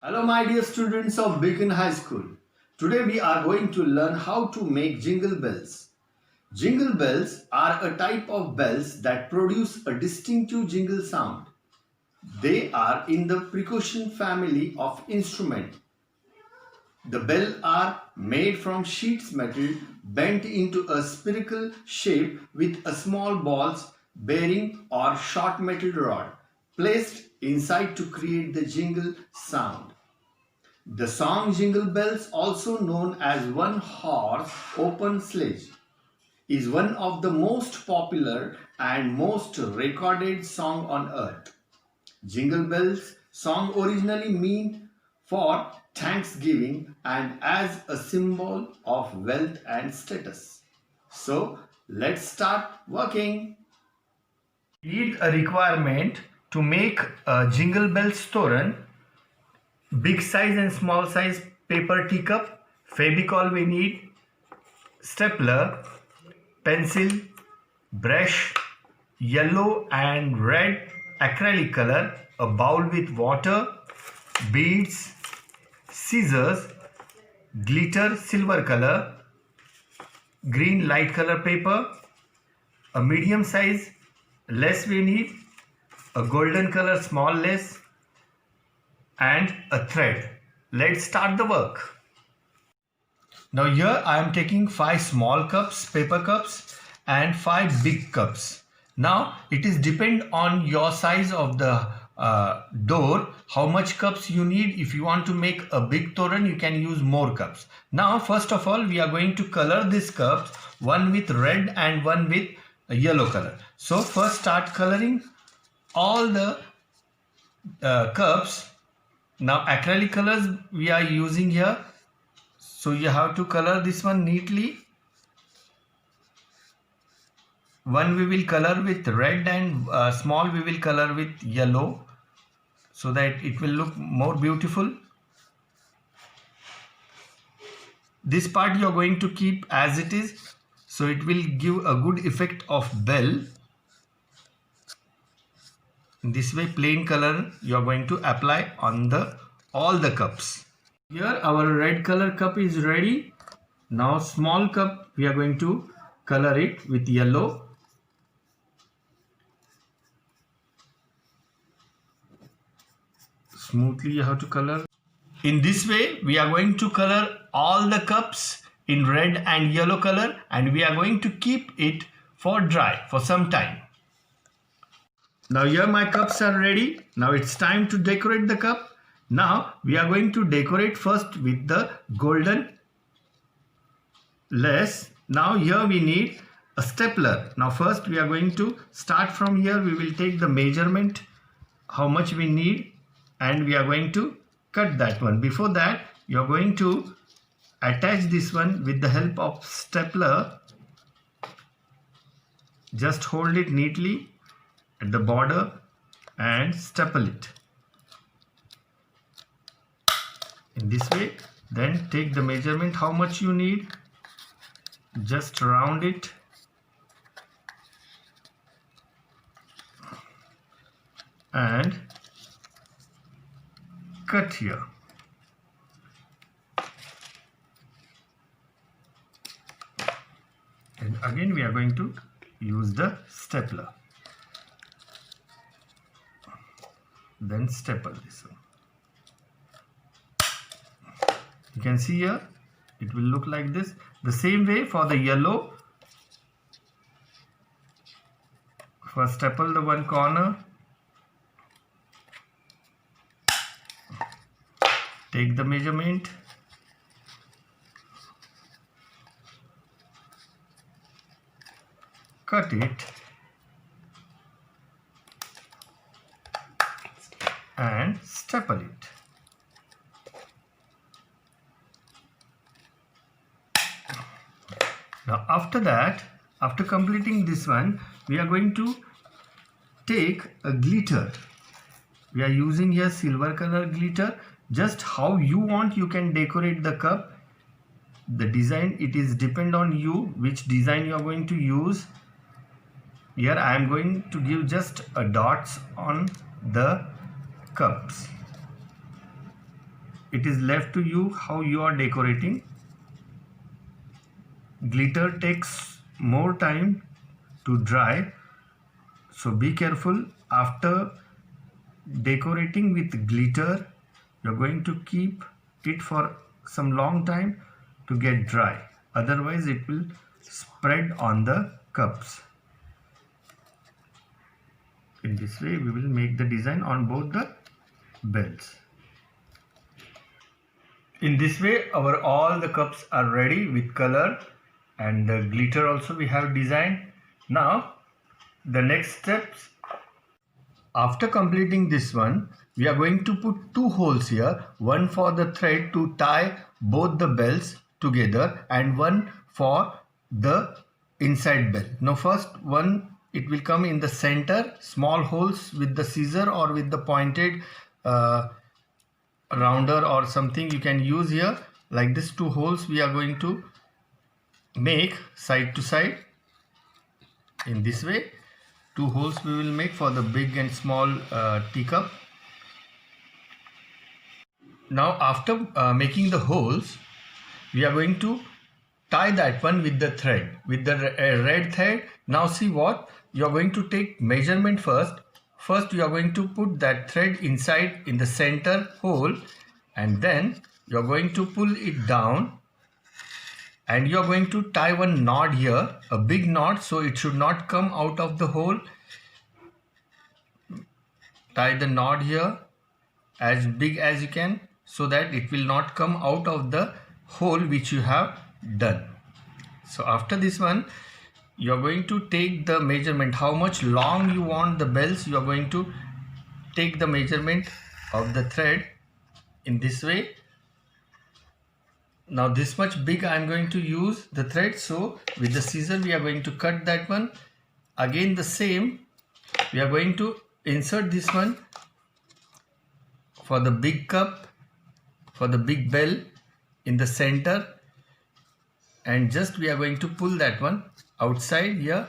Hello my dear students of Beacon High School. Today we are going to learn how to make jingle bells. Jingle bells are a type of bells that produce a distinctive jingle sound. They are in the percussion family of instrument. The bells are made from sheets metal bent into a spherical shape with a small balls, bearing or short metal rod placed inside to create the jingle sound. The song Jingle Bells, also known as One Horse Open Sledge, is one of the most popular and most recorded song on earth. Jingle Bells song originally meant for Thanksgiving and as a symbol of wealth and status. So let's start working. We need a requirement to make a Jingle Bells Toran. Big size and small size paper teacup, Fevicol we need, stapler, pencil, brush, yellow and red acrylic color, a bowl with water, beads, scissors, glitter silver color, green light color paper, a medium size lace we need, a golden color small lace, and a thread. Let's start the work. Now here I am taking 5 small cups, paper cups, and 5 big cups. Now it is depend on your size of the door, how much cups you need. If you want to make a big toran, you can use more cups. Now first of all we are going to color these cups, one with red and one with yellow color. So first start coloring all the cups. Now acrylic colors we are using here, so you have to color this one neatly. One we will color with red and small we will color with yellow, so that it will look more beautiful. This part you are going to keep as it is, so it will give a good effect of bell. This way plain color you are going to apply on all the cups. Here our red color cup is ready. Now small cup we are going to color it with yellow. Smoothly you have to color. In this way we are going to color all the cups in red and yellow color, and we are going to keep it for dry for some time. Now here my cups are ready. Now it's time to decorate the cup. Now we are going to decorate first with the golden lace. Now here we need a stapler. Now first we are going to start from here. We will take the measurement how much we need, and we are going to cut that one. Before that you are going to attach this one with the help of stapler. Just hold it neatly at the border and staple it in this way. Then take the measurement how much you need, just round it and cut here. And again we are going to use the stapler. Then staple this one. You can see here it will look like this. The same way for the yellow. First staple the one corner, take the measurement, cut it and staple it. Now after that, after completing this one, we are going to take a glitter. We are using here silver color glitter. Just how you want you can decorate the cup. The design, it is depend on you which design you are going to use. Here I am going to give just a dots on the cups. it is left to you how you are decorating. Glitter takes more time to dry, so be careful. After decorating with glitter, you're going to keep it for some long time to get dry, otherwise it will spread on the cups. In this way we will make the design on both the bells. In this way our all the cups are ready with color and the glitter also we have designed. Now the next steps, after completing this one, we are going to put two holes here, one for the thread to tie both the bells together and one for the inside bell. Now first one, it will come in the center, small holes with the scissor or with the pointed rounder or something you can use here. Like this, two holes we are going to make side to side. In this way, two holes we will make for the big and small teacup. Now after making the holes, we are going to tie that one with the thread, with the red thread. Now see what, you are going to take measurement first. First you are going to put that thread inside in the center hole, and then you are going to pull it down and you are going to tie one knot here, a big knot, so it should not come out of the hole. Tie the knot here as big as you can so that it will not come out of the hole which you have done. So after this one, you are going to take the measurement, how much long you want the bells. You are going to take the measurement of the thread in this way. Now this much big I am going to use the thread, so with the scissor we are going to cut that one. Again the same, we are going to insert this one for the big cup, for the big bell in the center, and just we are going to pull that one outside here,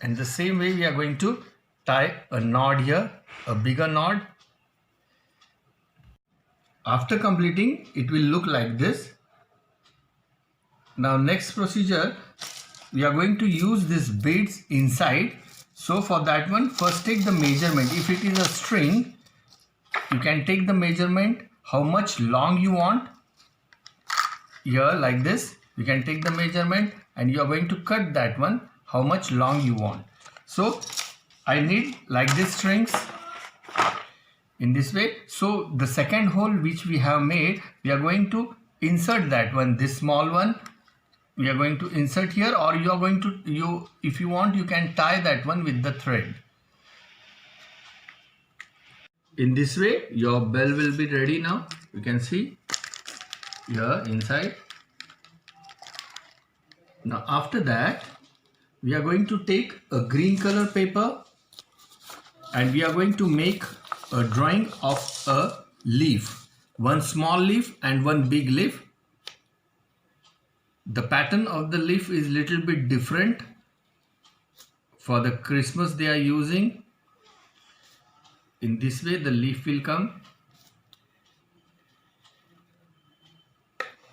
and the same way we are going to tie a knot here, a bigger knot. After completing, it will look like this. Now next procedure, we are going to use these beads inside. So for that one, first take the measurement. If it is a string, you can take the measurement how much long you want. Here like this, you can take the measurement and you are going to cut that one how much long you want. So I need like this strings in this way. So the second hole which we have made, we are going to insert that one, this small one we are going to insert here, or you are going to, if you want, you can tie that one with the thread. In this way your bell will be ready. Now you can see here inside. Now after that, we are going to take a green color paper and we are going to make a drawing of a leaf, one small leaf and one big leaf. The pattern of the leaf is little bit different. For the Christmas they are using. In this way the leaf will come,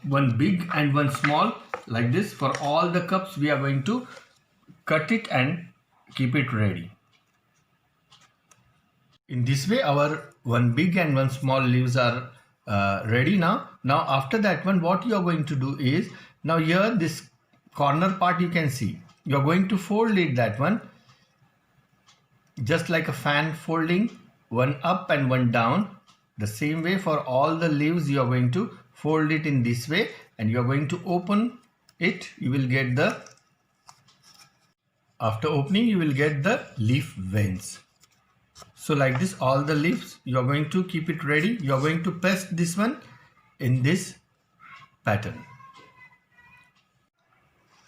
one big and one small, like this. For all the cups we are going to cut it and keep it ready. In this way our one big and one small leaves are ready now. Now after that one, what you are going to do is, now here this corner part you can see, you are going to fold it, that one, just like a fan folding, one up and one down. The same way for all the leaves you are going to fold it in this way, and you are going to open it. You will get the, after opening you will get the leaf veins. So like this all the leaves you are going to keep it ready. You are going to paste this one in this pattern.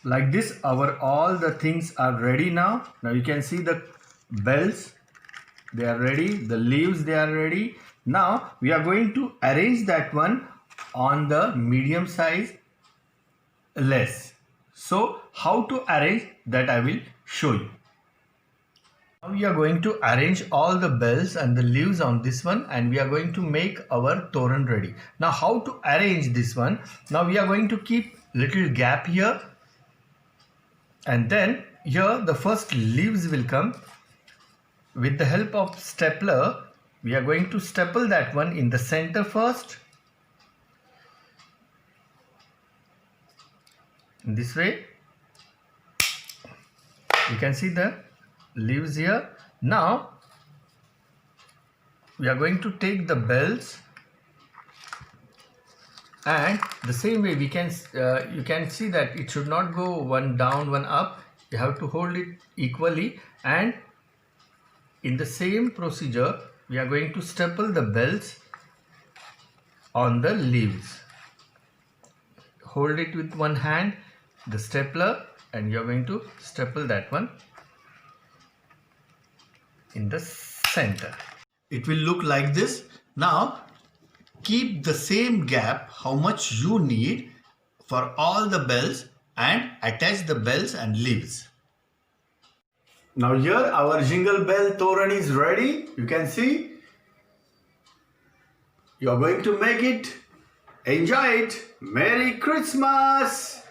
Like this our all the things are ready now. Now you can see the bells, they are ready, the leaves, they are ready. Now we are going to arrange that one on the medium size lace. So how to arrange that I will show you. Now we are going to arrange all the bells and the leaves on this one, and we are going to make our toran ready. Now how to arrange this one? Now we are going to keep little gap here, and then here the first leaves will come. With the help of stapler, we are going to staple that one in the center first. In this way, you can see the leaves here. Now we are going to take the bells, and the same way we can you can see that it should not go one down one up. You have to hold it equally, and in the same procedure we are going to staple the bells on the leaves. Hold it with one hand, the stapler, and you are going to staple that one in the center. It will look like this. Now keep the same gap how much you need for all the bells, and attach the bells and leaves. Now here our jingle bell toran is ready. You can see. You are going to make it. Enjoy it. Merry Christmas.